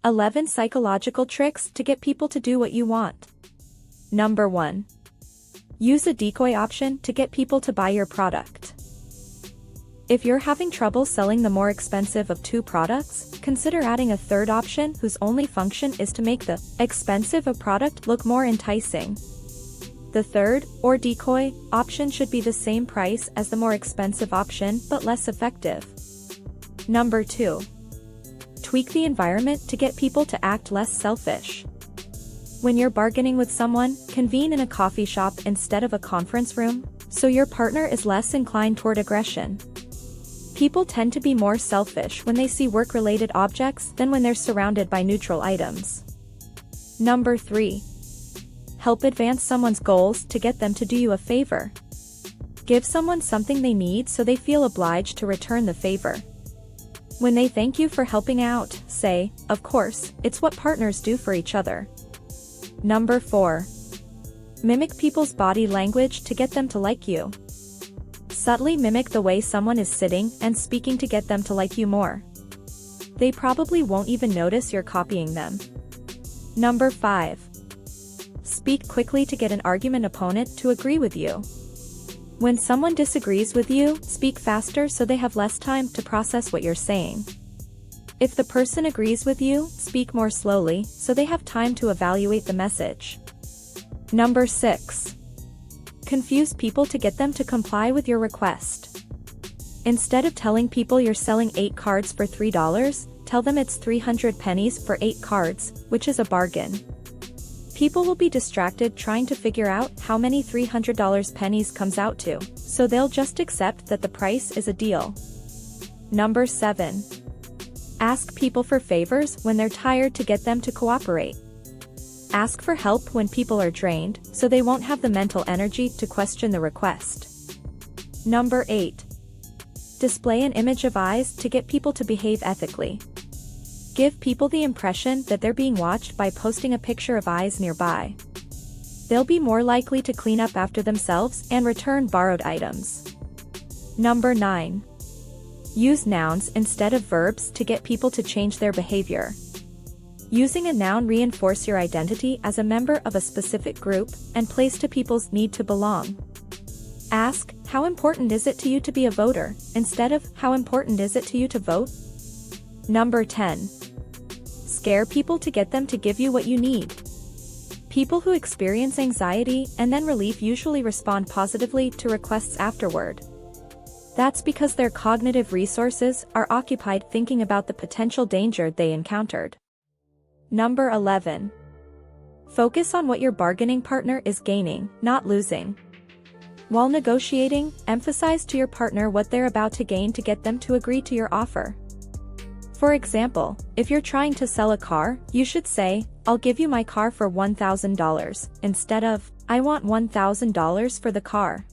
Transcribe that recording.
11 psychological tricks to get people to do what you want. Number 1. Use a decoy option to get people to buy your product. If you're having trouble selling the more expensive of two products, consider adding a third option whose only function is to make the expensive product look more enticing. The third, or decoy, option should be the same price as the more expensive option but less effective. Number 2. Tweak the environment to get people to act less selfish. When you're bargaining with someone, convene in a coffee shop instead of a conference room, so your partner is less inclined toward aggression. People tend to be more selfish when they see work-related objects than when they're surrounded by neutral items. Number 3. Help advance someone's goals to get them to do you a favor. Give someone something they need so they feel obliged to return the favor. When they thank you for helping out, say, "Of course, it's what partners do for each other." Number 4. Mimic people's body language to get them to like you. Subtly mimic the way someone is sitting and speaking to get them to like you more. They probably won't even notice you're copying them. Number 5. Speak quickly to get an argument opponent to agree with you. When someone disagrees with you, speak faster so they have less time to process what you're saying. If the person agrees with you, speak more slowly so they have time to evaluate the message. Number 6. Confuse people to get them to comply with your request. Instead of telling people you're selling 8 cards for $3, tell them it's 300 pennies for 8 cards, which is a bargain. People will be distracted trying to figure out how many $300 pennies comes out to, so they'll just accept that the price is a deal. Number 7. Ask people for favors when they're tired to get them to cooperate. Ask for help when people are drained, so they won't have the mental energy to question the request. Number 8. Display an image of eyes to get people to behave ethically. Give people the impression that they're being watched by posting a picture of eyes nearby. They'll be more likely to clean up after themselves and return borrowed items. Number 9. Use nouns instead of verbs to get people to change their behavior. Using a noun reinforces your identity as a member of a specific group and plays to people's need to belong. Ask, "How important is it to you to be a voter?" instead of, "How important is it to you to vote?" Number 10. Scare people to get them to give you what you need. People who experience anxiety and then relief usually respond positively to requests afterward. That's because their cognitive resources are occupied thinking about the potential danger they encountered. Number 11. Focus on what your bargaining partner is gaining, not losing. While negotiating, emphasize to your partner what they're about to gain to get them to agree to your offer. For example, if you're trying to sell a car, you should say, "I'll give you my car for $1,000, instead of, "I want $1,000 for the car."